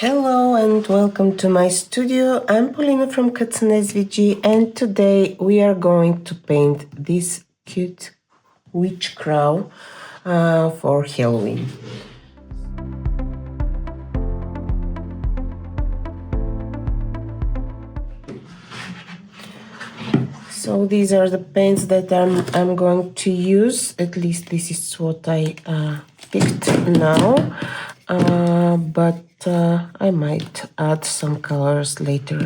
Hello and welcome to my studio. I'm Polina from Cuts and SVG, and today we are going to paint this cute witch crow for Halloween. So these are the paints that I'm going to use. At least this is what I picked now. But I might add some colors later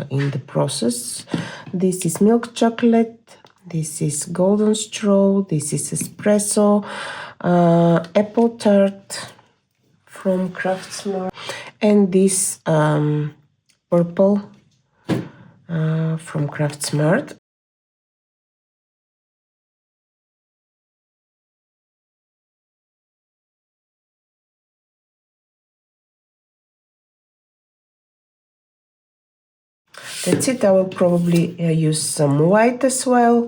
in the process. This is milk chocolate, this is golden straw, this is espresso, apple tart from Craftsmart, and this purple from Craftsmart. That's it. I will probably use some white as well.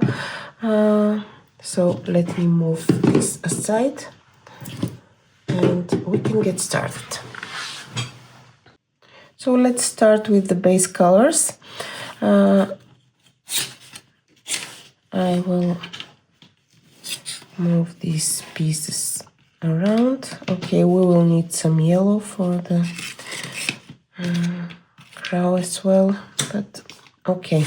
So let me move this aside and we can get started. So let's start with the base colors. I will move these pieces around. Okay, we will need some yellow for the crow as well, but okay,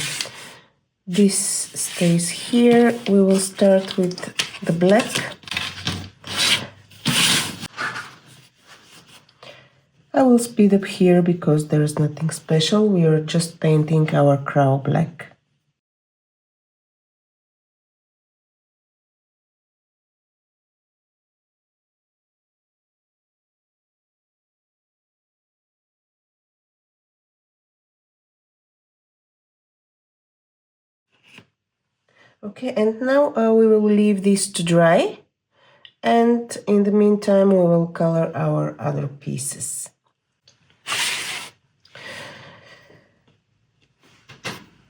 this stays here. We will start with the black. I will speed up here because there is nothing special. We are just painting our crow black. Okay, and now we will leave this to dry, and in the meantime we will color our other pieces.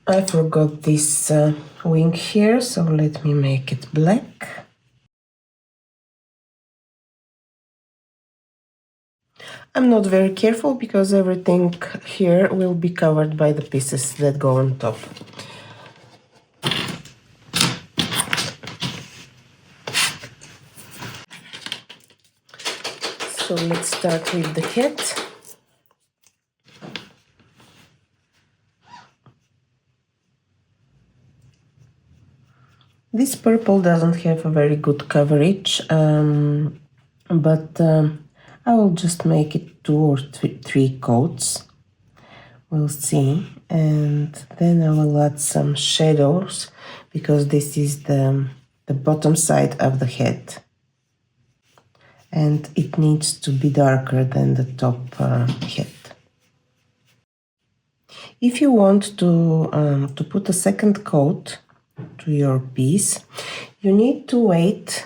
I forgot this wing here, so let me make it black. I'm not very careful because everything here will be covered by the pieces that go on top. So let's start with the head. This purple doesn't have a very good coverage, but I will just make it 2 or 3 coats. We'll see. And then I will add some shadows because this is the bottom side of the head. And it needs to be darker than the top head. If you want to put a second coat to your piece, you need to wait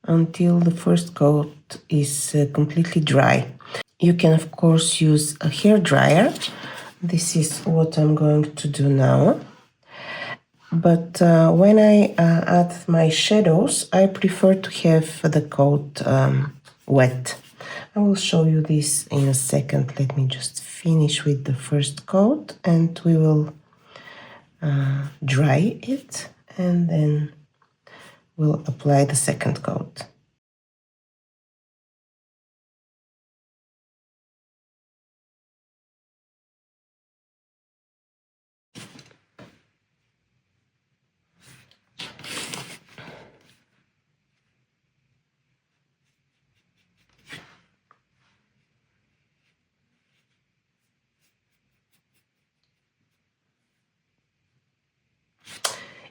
until the first coat is completely dry. You can of course use a hair dryer. This is what I'm going to do now. But when I add my shadows, I prefer to have the coat wet. I will show you this in a second. Let me just finish with the first coat and we will dry it and then we'll apply the second coat.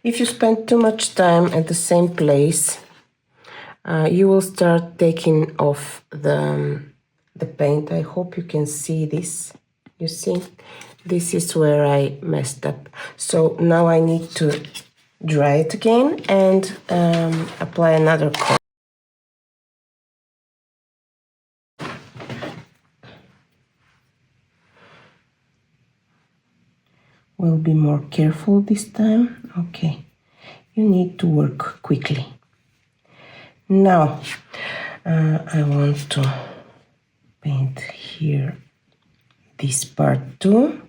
If you spend too much time at the same place, you will start taking off the paint. I hope you can see this. You see, this is where I messed up. So now I need to dry it again and apply another coat. We'll be more careful this time. Okay, you need to work quickly. Now I want to paint here this part too.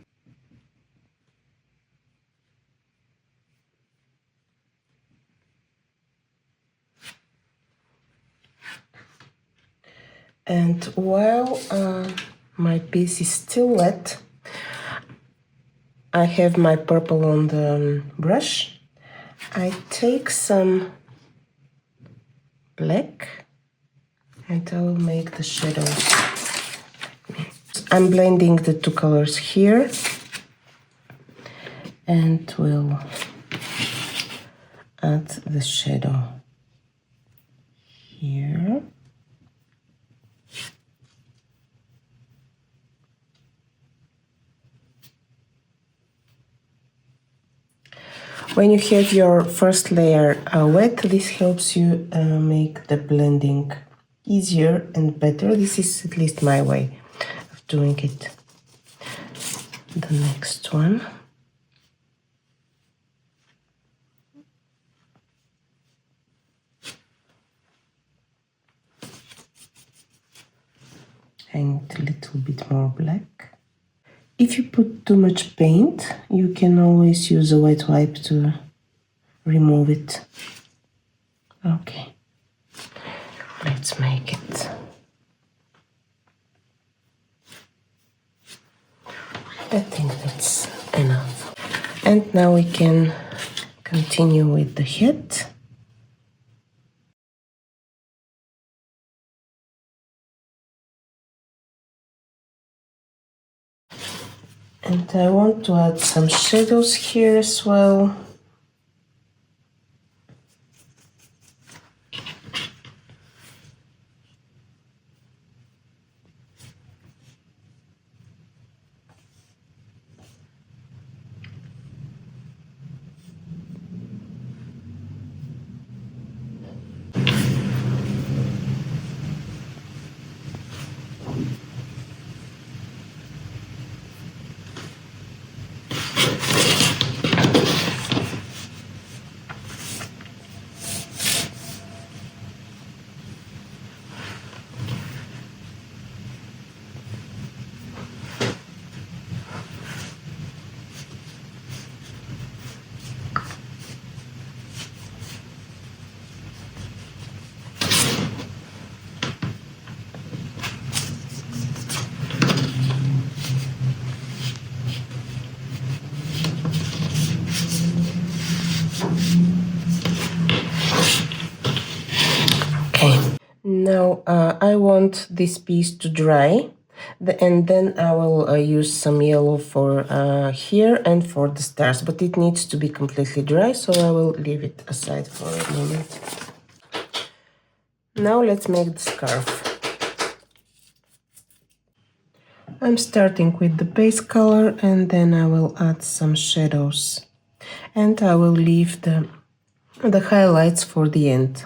And while my piece is still wet, I have my purple on the brush. I take some black and I will make the shadows. I'm blending the two colors here and will add the shadow here. When you have your first layer wet, this helps you make the blending easier and better. This is at least my way of doing it. The next one. And a little bit more black. If you put too much paint, you can always use a wet wipe to remove it. Okay, let's make it. I think that's enough. And now we can continue with the head. And I want to add some shadows here as well. Now I want this piece to dry, and then I will use some yellow for here and for the stars, but it needs to be completely dry, so I will leave it aside for a moment. Now let's make the scarf. I'm starting with the base color and then I will add some shadows, and I will leave the highlights for the end.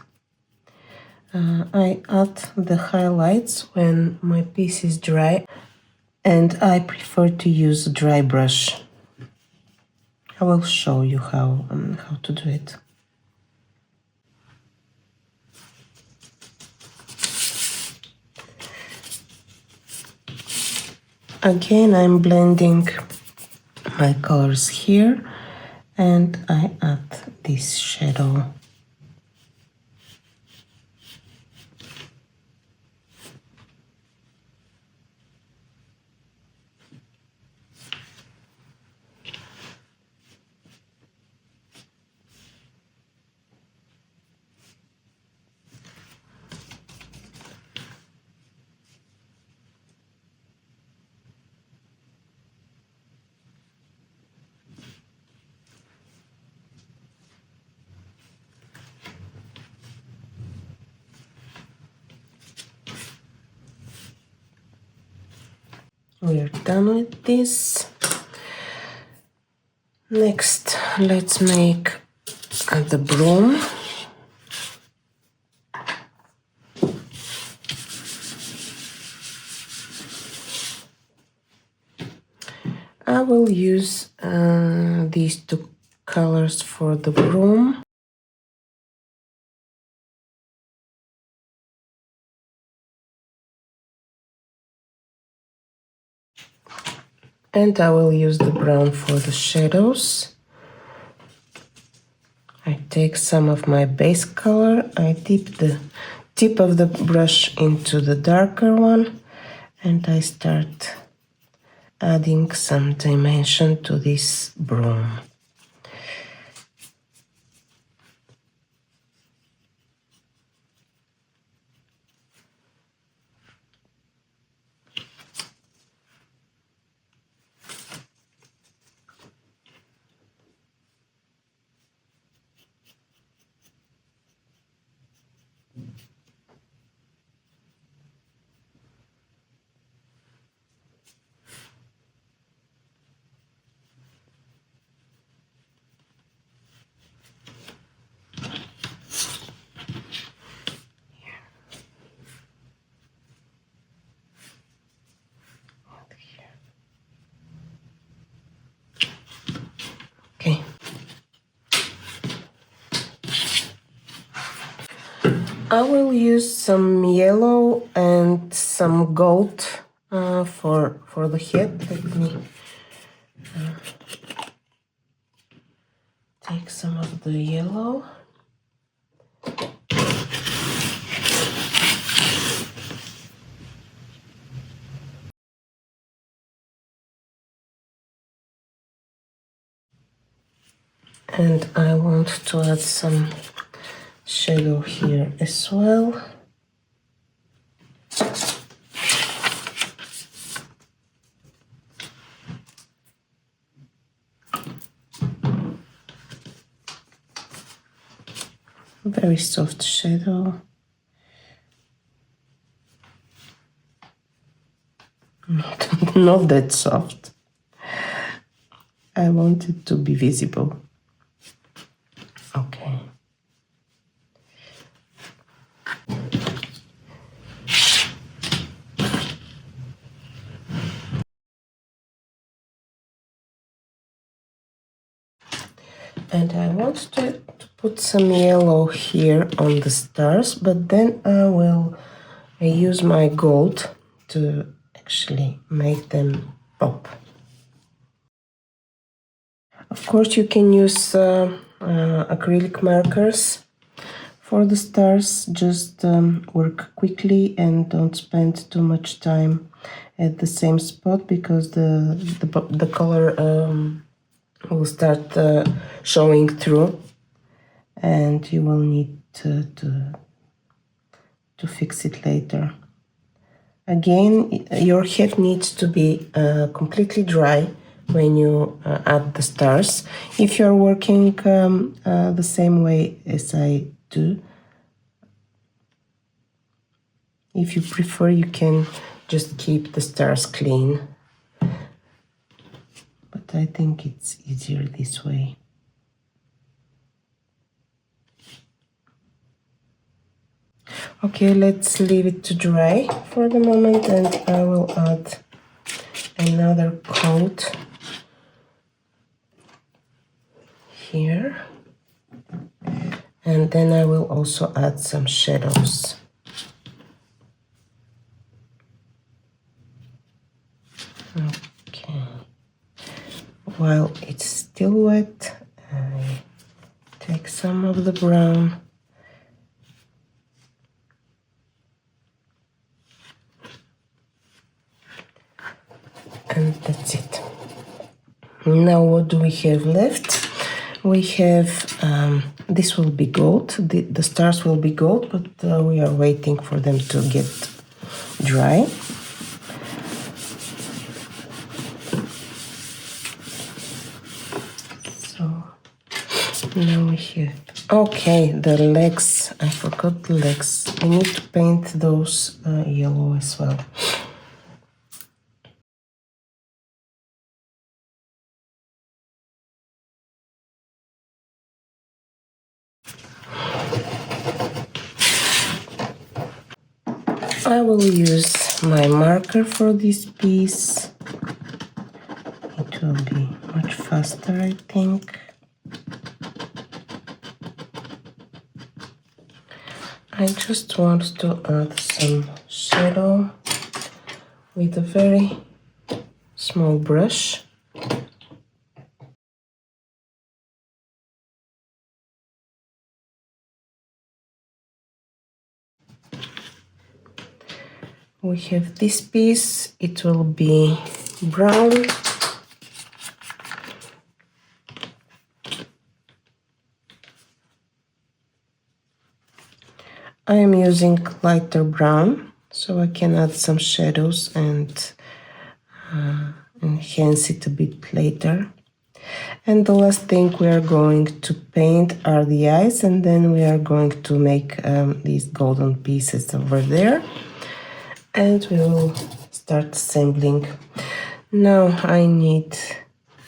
I add the highlights when my piece is dry, and I prefer to use a dry brush. I will show you how to do it. Again, I'm blending my colors here, and I add this shadow. We're done with this. Next, let's make the broom. I will use these two colors for the broom. And I will use the brown for the shadows. I take some of my base color, I dip the tip of the brush into the darker one, and I start adding some dimension to this broom. Okay. I will use some yellow and some gold for the head. Let me take some of the yellow. And I want to add some shadow here as well. Very soft shadow. Not that soft. I want it to be visible. Okay. And I want to put some yellow here on the stars, but then I use my gold to actually make them pop. Of course, you can use acrylic markers for the stars. Just work quickly and don't spend too much time at the same spot, because the color will start showing through, and you will need to fix it later. Again, your head needs to be completely dry when you add the stars. If you're working the same way as I do, if you prefer, you can just keep the stars clean. But I think it's easier this way. Okay, let's leave it to dry for the moment, and I will add another coat here. And then I will also add some shadows. Okay. While it's still wet, I take some of the brown and that's it. Now what do we have left? We have, this will be gold, the stars will be gold, but we are waiting for them to get dry. So now we have, okay, the legs, I forgot the legs. I need to paint those yellow as well. I will use my marker for this piece. It will be much faster, I think. I just want to add some shadow with a very small brush. We have this piece, it will be brown. I am using lighter brown, so I can add some shadows and enhance it a bit later. And the last thing we are going to paint are the eyes, and then we are going to make these golden pieces over there. And we will start assembling. Now I need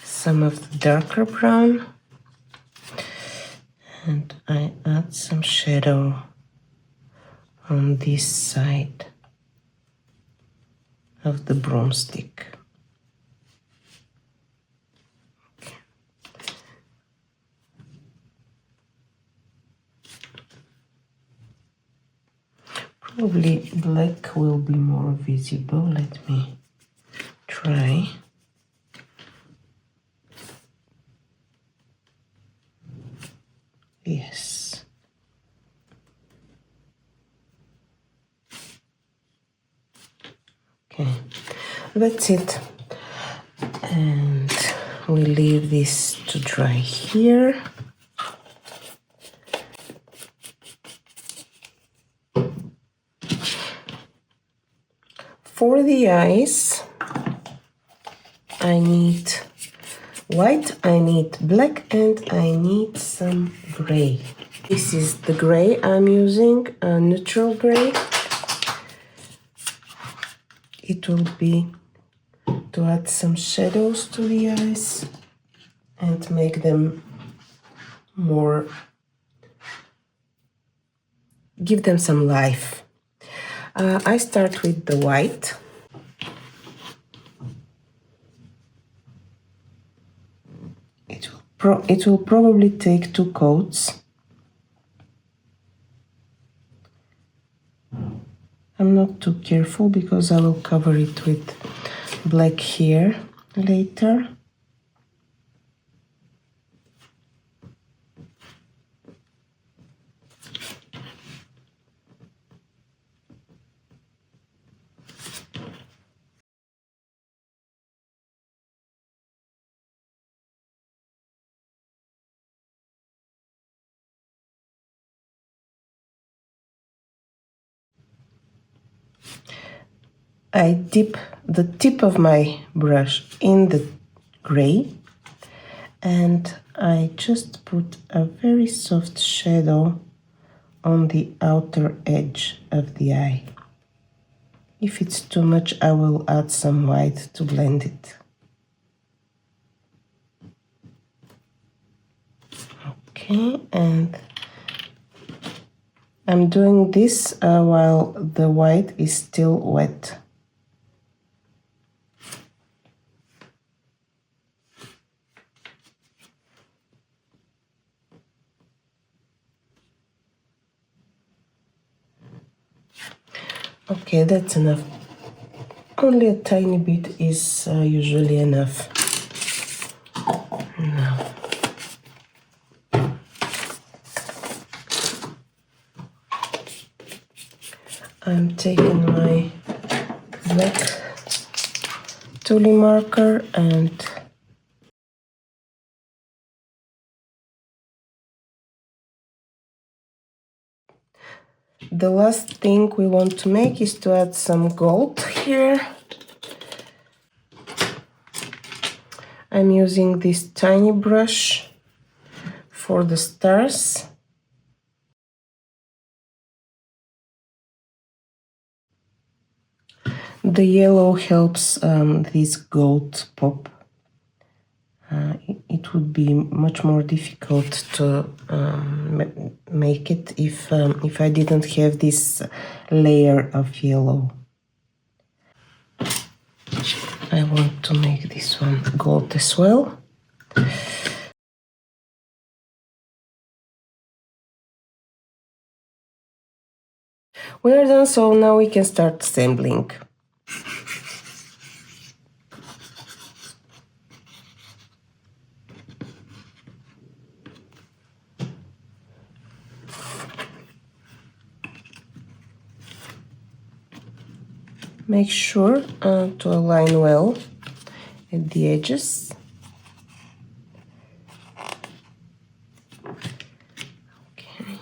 some of the darker brown, and I add some shadow on this side of the broomstick. Probably black will be more visible. Let me try. Yes. Okay, that's it. And we leave this to dry here. For the eyes, I need white, I need black, and I need some gray. This is the gray I'm using, a neutral gray. It will be to add some shadows to the eyes and make them more, give them some life. I start with the white. It will probably take 2 coats. I'm not too careful because I will cover it with black here later. I dip the tip of my brush in the gray and I just put a very soft shadow on the outer edge of the eye. If it's too much, I will add some white to blend it. Okay, and I'm doing this while the white is still wet. Okay, that's enough. Only a tiny bit is usually enough. Now, I'm taking my black tooling marker and the last thing we want to make is to add some gold here. I'm using this tiny brush for the stars. The yellow helps this gold pop. It would be much more difficult to make it if I didn't have this layer of yellow. I want to make this one gold as well. We are done, so now we can start assembling. Make sure to align well at the edges. Okay.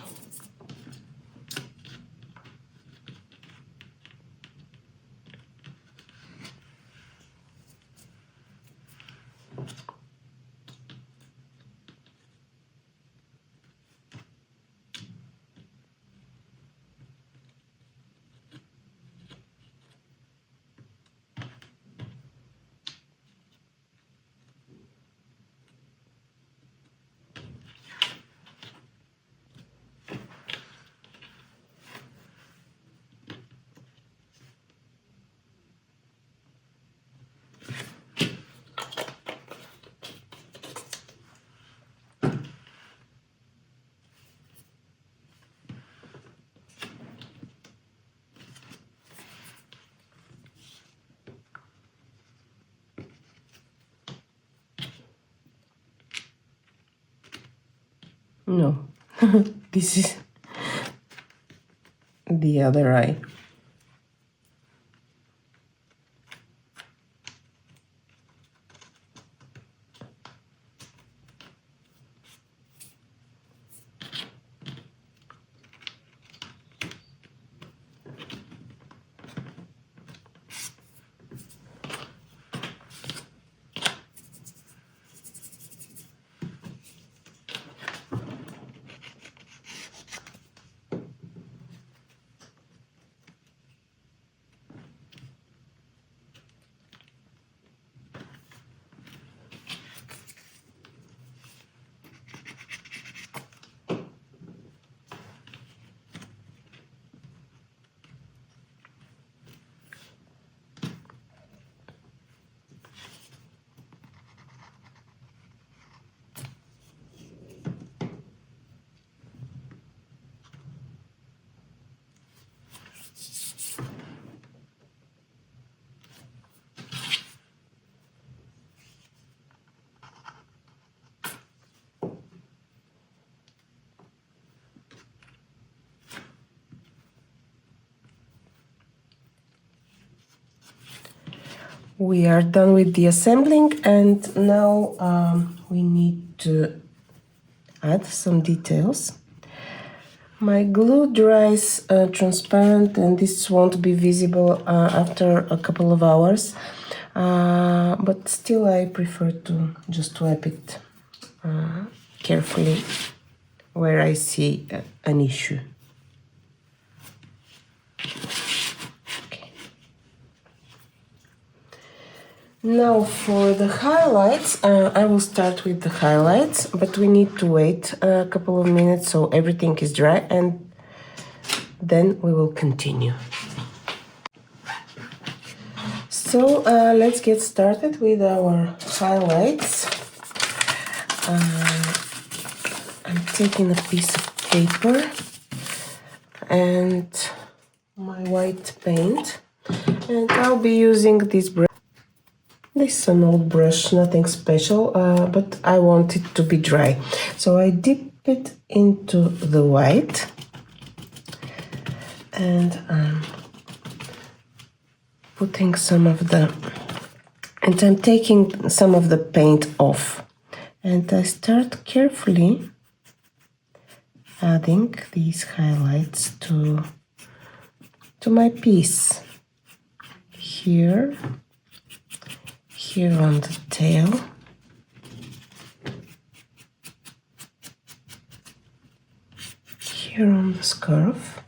No, this is the other eye. We are done with the assembling, and now we need to add some details. My glue dries transparent, and this won't be visible after a couple of hours, but still I prefer to just wipe it carefully where I see an issue. Now for the highlights, I will start with the highlights, but we need to wait a couple of minutes so everything is dry, and then we will continue. So let's get started with our highlights. I'm taking a piece of paper and my white paint, and I'll be using this brush. This is an old brush, nothing special, but I want it to be dry. So I dip it into the white and putting some of the, and I'm taking some of the paint off. And I start carefully adding these highlights to my piece. Here on the tail, here on the scarf,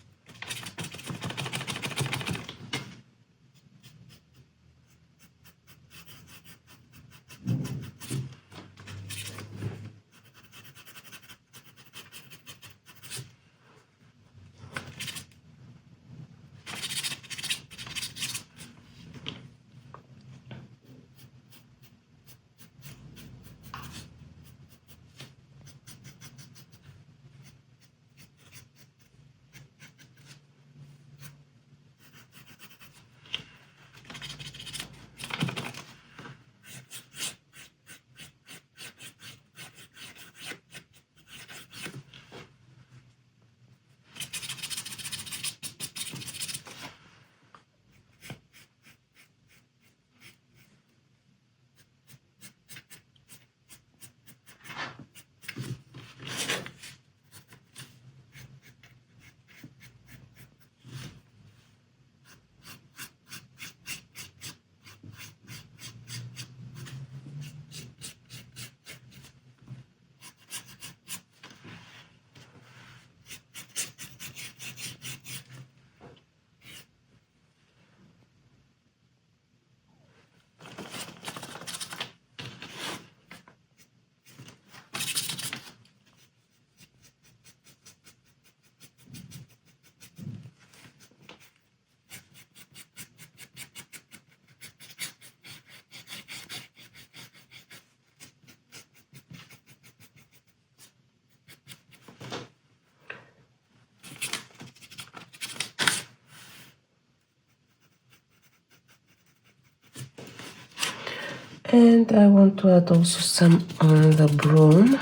And I want to add also some on the broom.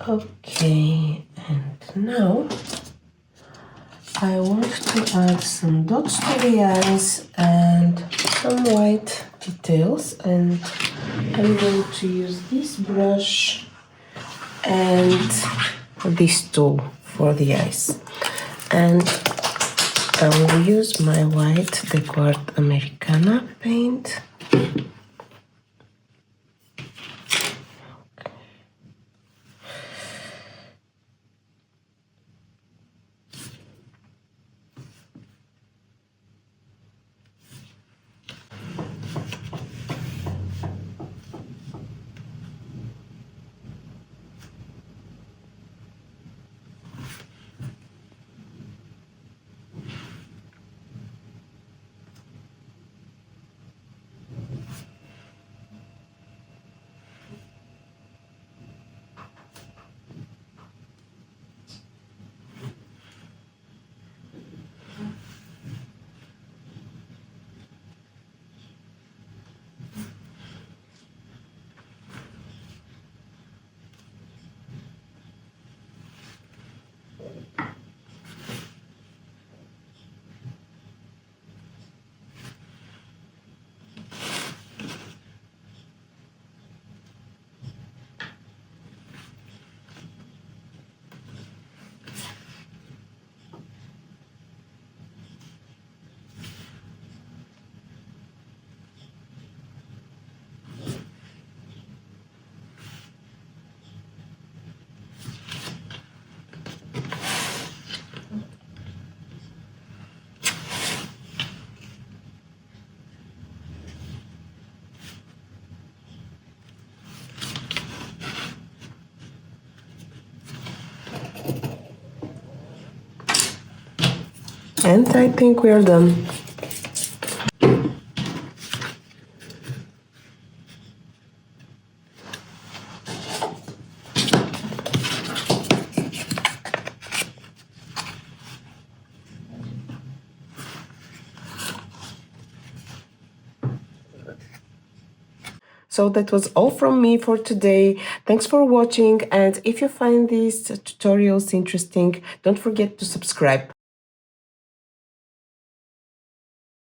Okay, and now I want to add some dots to the eyes and some white details, and I'm going to use this brush and this tool for the eyes. And I will use my white decor Americana paint. And I think we are done. So that was all from me for today. Thanks for watching, and if you find these tutorials interesting, don't forget to subscribe.